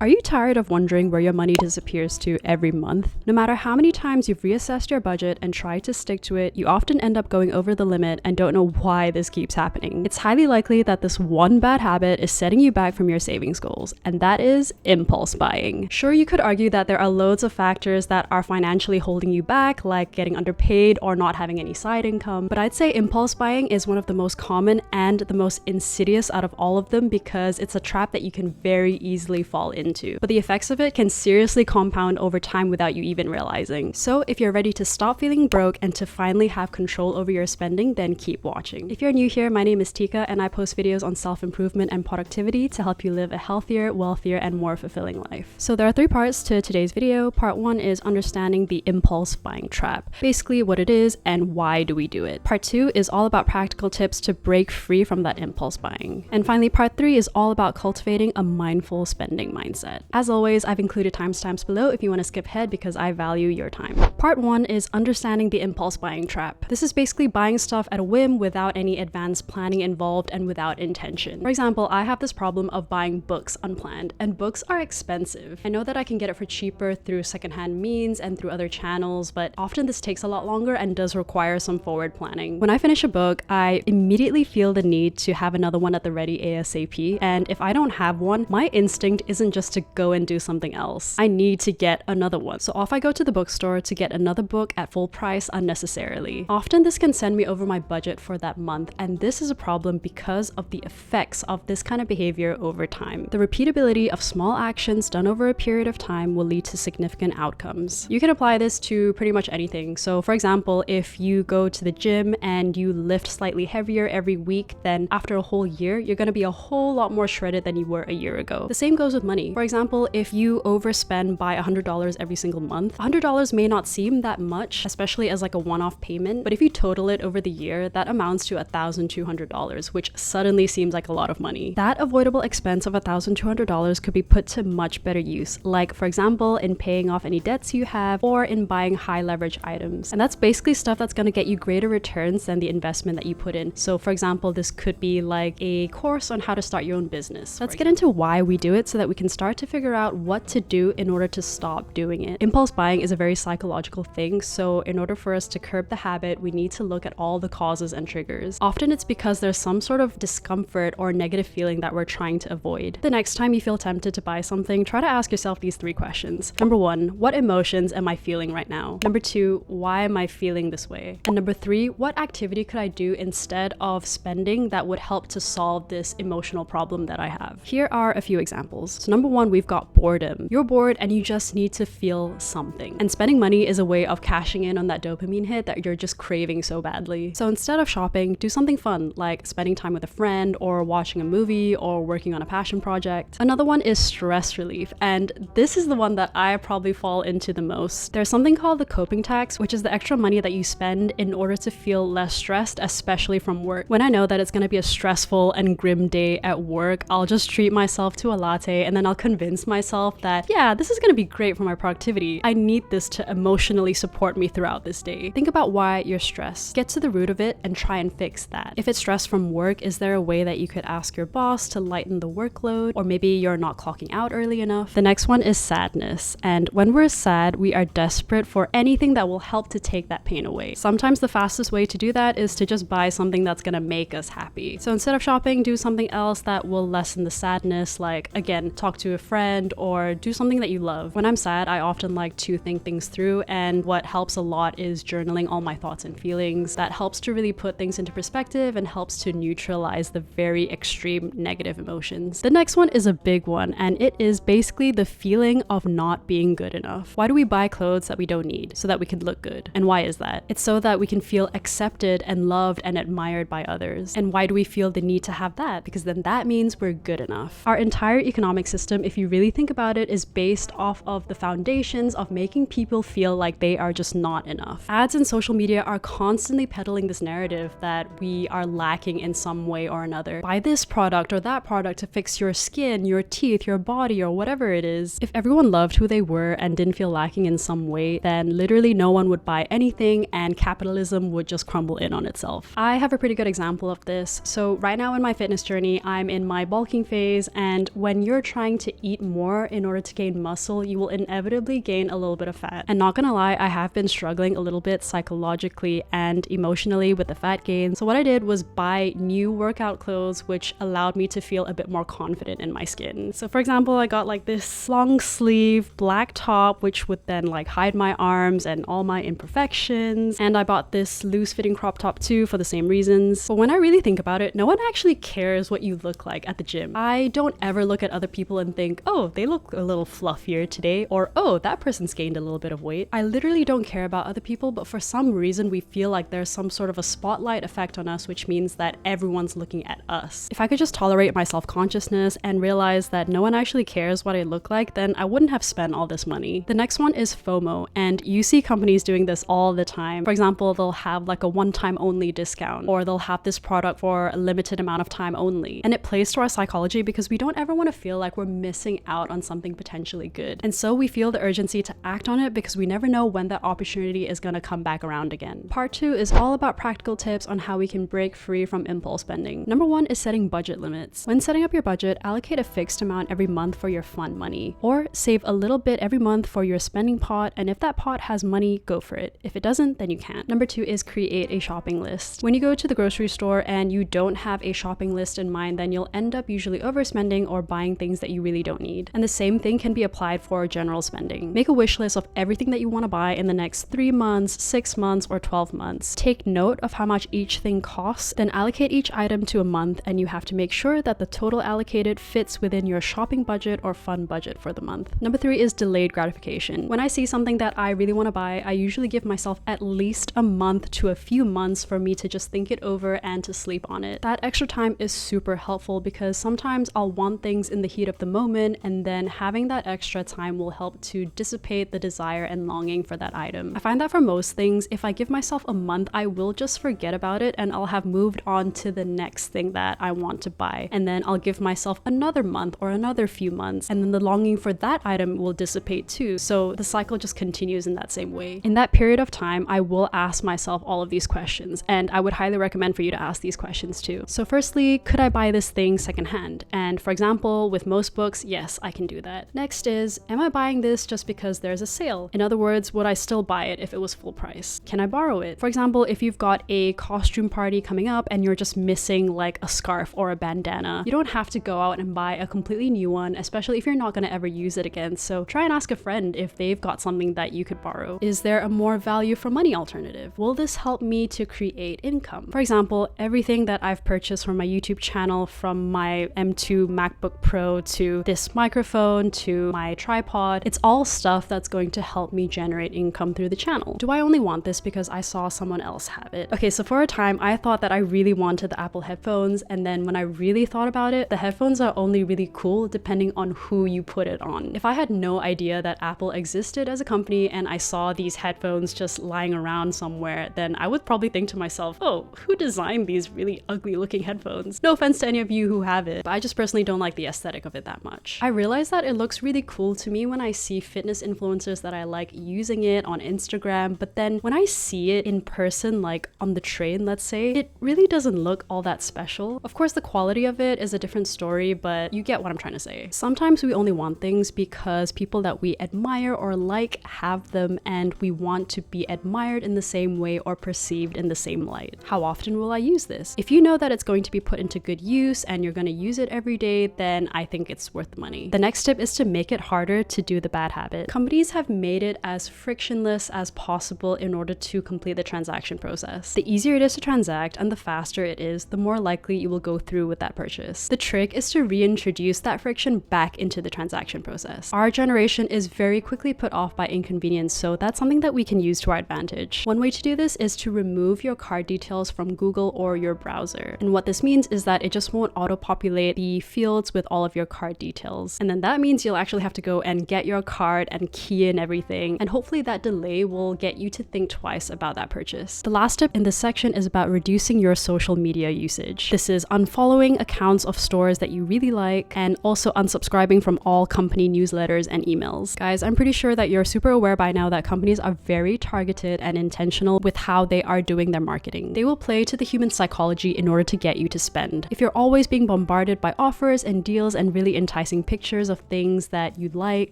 Are you tired of wondering where your money disappears to every month? No matter how many times you've reassessed your budget and tried to stick to it, you often end up going over the limit and don't know why this keeps happening. It's highly likely that this one bad habit is setting you back from your savings goals, and that is impulse buying. Sure, you could argue that there are loads of factors that are financially holding you back, like getting underpaid or not having any side income, but I'd say impulse buying is one of the most common and the most insidious out of all of them because it's a trap that you can very easily fall into. But the effects of it can seriously compound over time without you even realizing. So if you're ready to stop feeling broke and to finally have control over your spending, then keep watching. If you're new here, my name is Tika and I post videos on self-improvement and productivity to help you live a healthier, wealthier, and more fulfilling life. So there are 3 parts to today's video. Part 1 is understanding the impulse buying trap, basically what it is and why do we do it. Part 2 is all about practical tips to break free from that impulse buying. And finally, part 3 is all about cultivating a mindful spending mindset. As always, I've included timestamps below if you want to skip ahead because I value your time. Part 1 is understanding the impulse buying trap. This is basically buying stuff at a whim without any advanced planning involved and without intention. For example, I have this problem of buying books unplanned, and books are expensive. I know that I can get it for cheaper through secondhand means and through other channels, but often this takes a lot longer and does require some forward planning. When I finish a book, I immediately feel the need to have another one at the ready ASAP, and if I don't have one, my instinct isn't just to go and do something else. I need to get another one. So off I go to the bookstore to get another book at full price unnecessarily. Often this can send me over my budget for that month, and this is a problem because of the effects of this kind of behavior over time. The repeatability of small actions done over a period of time will lead to significant outcomes. You can apply this to pretty much anything. So for example, if you go to the gym and you lift slightly heavier every week, then after a whole year, you're going to be a whole lot more shredded than you were a year ago. The same goes with money. For example, if you overspend by $100 every single month, $100 may not seem that much, especially as like a one-off payment, but if you total it over the year, that amounts to $1,200, which suddenly seems like a lot of money. That avoidable expense of $1,200 could be put to much better use, like for example, in paying off any debts you have or in buying high leverage items. And that's basically stuff that's going to get you greater returns than the investment that you put in. So for example, this could be like a course on how to start your own business. Let's get into why we do it so that we can start to figure out what to do in order to stop doing it. Impulse buying is a very psychological thing, so in order for us to curb the habit, we need to look at all the causes and triggers. Often it's because there's some sort of discomfort or negative feeling that we're trying to avoid. The next time you feel tempted to buy something, try to ask yourself these 3 questions. Number 1, what emotions am I feeling right now? Number 2, why am I feeling this way? And number 3, what activity could I do instead of spending that would help to solve this emotional problem that I have? Here are a few examples. So number 1, we've got boredom. You're bored and you just need to feel something. And spending money is a way of cashing in on that dopamine hit that you're just craving so badly. So instead of shopping, do something fun, like spending time with a friend or watching a movie or working on a passion project. Another one is stress relief, and this is the one that I probably fall into the most. There's something called the coping tax, which is the extra money that you spend in order to feel less stressed, especially from work. When I know that it's going to be a stressful and grim day at work, I'll just treat myself to a latte and then I'll convince myself that, yeah, this is going to be great for my productivity. I need this to emotionally support me throughout this day. Think about why you're stressed. Get to the root of it and try and fix that. If it's stress from work, is there a way that you could ask your boss to lighten the workload? Or maybe you're not clocking out early enough. The next one is sadness. And when we're sad, we are desperate for anything that will help to take that pain away. Sometimes the fastest way to do that is to just buy something that's going to make us happy. So instead of shopping, do something else that will lessen the sadness, like again, talk to a friend or do something that you love. When I'm sad, I often like to think things through, and what helps a lot is journaling all my thoughts and feelings. That helps to really put things into perspective and helps to neutralize the very extreme negative emotions. The next one is a big one, and it is basically the feeling of not being good enough. Why do we buy clothes that we don't need? So that we can look good. And why is that? It's so that we can feel accepted and loved and admired by others. And why do we feel the need to have that? Because then that means we're good enough. Our entire economic system, if you really think about it, is based off of the foundations of making people feel like they are just not enough. Ads and social media are constantly peddling this narrative that we are lacking in some way or another. Buy this product or that product to fix your skin, your teeth, your body, or whatever it is. If everyone loved who they were and didn't feel lacking in some way, then literally no one would buy anything and capitalism would just crumble in on itself. I have a pretty good example of this. So right now in my fitness journey, I'm in my bulking phase, and when you're trying to to eat more in order to gain muscle, you will inevitably gain a little bit of fat. And not gonna lie, I have been struggling a little bit psychologically and emotionally with the fat gain. So what I did was buy new workout clothes, which allowed me to feel a bit more confident in my skin. So for example, I got like this long sleeve black top, which would then like hide my arms and all my imperfections. And I bought this loose fitting crop top too for the same reasons. But when I really think about it, no one actually cares what you look like at the gym. I don't ever look at other people and think, oh, they look a little fluffier today, or oh, that person's gained a little bit of weight. I literally don't care about other people, but for some reason we feel like there's some sort of a spotlight effect on us, which means that everyone's looking at us. If I could just tolerate my self-consciousness and realize that no one actually cares what I look like, then I wouldn't have spent all this money. The next one is FOMO, and you see companies doing this all the time. For example, they'll have like a one-time only discount, or they'll have this product for a limited amount of time only. And it plays to our psychology because we don't ever want to feel like we're missing out on something potentially good. And so we feel the urgency to act on it because we never know when that opportunity is going to come back around again. Part 2 is all about practical tips on how we can break free from impulse spending. Number 1 is setting budget limits. When setting up your budget, allocate a fixed amount every month for your fun money, or save a little bit every month for your spending pot, and if that pot has money, go for it. If it doesn't, then you can't. Number 2 is create a shopping list. When you go to the grocery store and you don't have a shopping list in mind, then you'll end up usually overspending or buying things that you really don't need. And the same thing can be applied for general spending. Make a wish list of everything that you want to buy in the next 3 months, 6 months, or 12 months. Take note of how much each thing costs, then allocate each item to a month, and you have to make sure that the total allocated fits within your shopping budget or fun budget for the month. Number 3 is delayed gratification. When I see something that I really want to buy, I usually give myself at least a month to a few months for me to just think it over and to sleep on it. That extra time is super helpful because sometimes I'll want things in the heat of the moment, and then having that extra time will help to dissipate the desire and longing for that item. I find that for most things, if I give myself a month, I will just forget about it and I'll have moved on to the next thing that I want to buy. And then I'll give myself another month or another few months, and then the longing for that item will dissipate too. So the cycle just continues in that same way. In that period of time, I will ask myself all of these questions, and I would highly recommend for you to ask these questions too. So firstly, could I buy this thing secondhand? And for example, with most books, yes, I can do that. Next is, am I buying this just because there's a sale? In other words, would I still buy it if it was full price? Can I borrow it? For example, if you've got a costume party coming up and you're just missing like a scarf or a bandana, you don't have to go out and buy a completely new one, especially if you're not going to ever use it again. So try and ask a friend if they've got something that you could borrow. Is there a more value for money alternative? Will this help me to create income? For example, everything that I've purchased from my YouTube channel, from my M2 MacBook Pro to this microphone to my tripod, it's all stuff that's going to help me generate income through the channel. Do I only want this because I saw someone else have it? Okay, so for a time, I thought that I really wanted the Apple headphones, and then when I really thought about it, the headphones are only really cool depending on who you put it on. If I had no idea that Apple existed as a company and I saw these headphones just lying around somewhere, then I would probably think to myself, oh, who designed these really ugly looking headphones? No offense to any of you who have it, but I just personally don't like the aesthetic of it that much. I realize that it looks really cool to me when I see fitness influencers that I like using it on Instagram, but then when I see it in person, like on the train, let's say, it really doesn't look all that special. Of course, the quality of it is a different story, but you get what I'm trying to say. Sometimes we only want things because people that we admire or like have them, and we want to be admired in the same way or perceived in the same light. How often will I use this? If you know that it's going to be put into good use and you're going to use it every day, then I think it's worth the money. The next tip is to make it harder to do the bad habit. Companies have made it as frictionless as possible in order to complete the transaction process. The easier it is to transact and the faster it is, the more likely you will go through with that purchase. The trick is to reintroduce that friction back into the transaction process. Our generation is very quickly put off by inconvenience, so that's something that we can use to our advantage. One way to do this is to remove your card details from Google or your browser. And what this means is that it just won't auto-populate the fields with all of your card details. And then that means you'll actually have to go and get your card and key in everything. And hopefully that delay will get you to think twice about that purchase. The last tip in this section is about reducing your social media usage. This is unfollowing accounts of stores that you really like, and also unsubscribing from all company newsletters and emails. Guys, I'm pretty sure that you're super aware by now that companies are very targeted and intentional with how they are doing their marketing. They will play to the human psychology in order to get you to spend. If you're always being bombarded by offers and deals and really enticing enticing pictures of things that you like.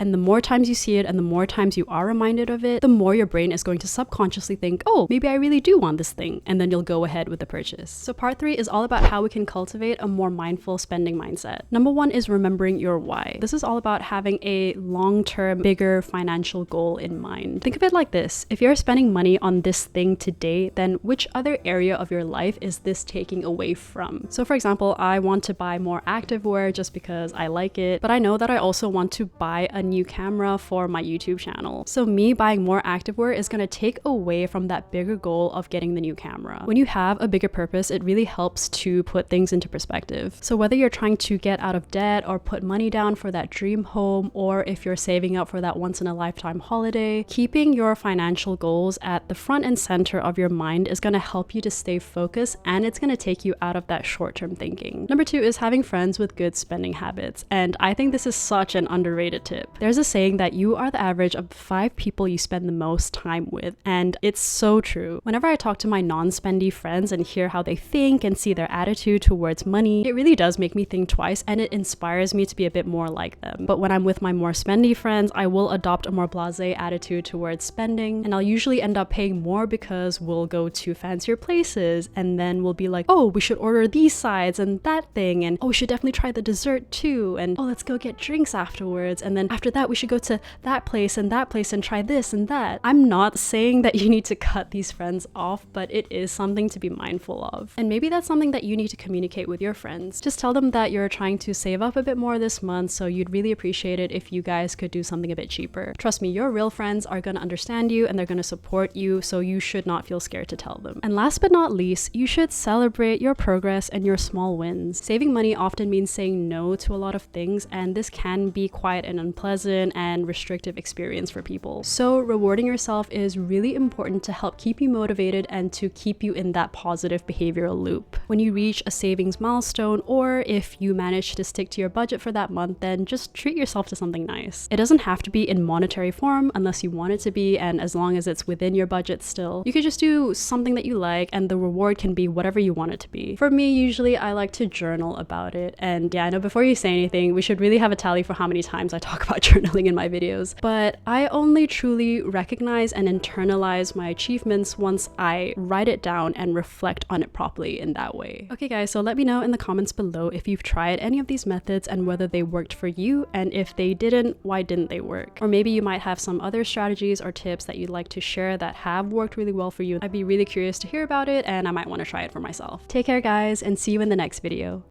And the more times you see it and the more times you are reminded of it, the more your brain is going to subconsciously think, oh, maybe I really do want this thing. And then you'll go ahead with the purchase. So part 3 is all about how we can cultivate a more mindful spending mindset. Number 1 is remembering your why. This is all about having a long-term, bigger financial goal in mind. Think of it like this. If you're spending money on this thing today, then which other area of your life is this taking away from? So for example, I want to buy more activewear just because I like it, but I know that I also want to buy a new camera for my YouTube channel. So me buying more activewear is going to take away from that bigger goal of getting the new camera. When you have a bigger purpose, it really helps to put things into perspective. So whether you're trying to get out of debt or put money down for that dream home, or if you're saving up for that once in a lifetime holiday, keeping your financial goals at the front and center of your mind is going to help you to stay focused, and it's going to take you out of that short-term thinking. Number 2 is having friends with good spending habits. And I think this is such an underrated tip. There's a saying that you are the average of the 5 people you spend the most time with. And it's so true. Whenever I talk to my non-spendy friends and hear how they think and see their attitude towards money, it really does make me think twice, and it inspires me to be a bit more like them. But when I'm with my more spendy friends, I will adopt a more blasé attitude towards spending, and I'll usually end up paying more because we'll go to fancier places, and then we'll be like, oh, we should order these sides and that thing, and oh, we should definitely try the dessert too, and oh, let's go get drinks afterwards, and then after that we should go to that place and try this and that. I'm not saying that you need to cut these friends off, but it is something to be mindful of. And maybe that's something that you need to communicate with your friends. Just tell them that you're trying to save up a bit more this month, so you'd really appreciate it if you guys could do something a bit cheaper. Trust me, your real friends are going to understand you and they're going to support you, so you should not feel scared to tell them. And last but not least, you should celebrate your progress and your small wins. Saving money often means saying no to a lot of things, and this can be quite an unpleasant and restrictive experience for people. So rewarding yourself is really important to help keep you motivated and to keep you in that positive behavioral loop. When you reach a savings milestone, or if you manage to stick to your budget for that month, then just treat yourself to something nice. It doesn't have to be in monetary form unless you want it to be, and as long as it's within your budget still. You could just do something that you like, and the reward can be whatever you want it to be. For me, usually I like to journal about it, and yeah, I know before you say anything, we should really have a tally for how many times I talk about journaling in my videos, but I only truly recognize and internalize my achievements once I write it down and reflect on it properly in that way. Okay guys, so let me know in the comments below if you've tried any of these methods and whether they worked for you, and if they didn't, why didn't they work? Or maybe you might have some other strategies or tips that you'd like to share that have worked really well for you. I'd be really curious to hear about it, and I might want to try it for myself. Take care guys, and see you in the next video.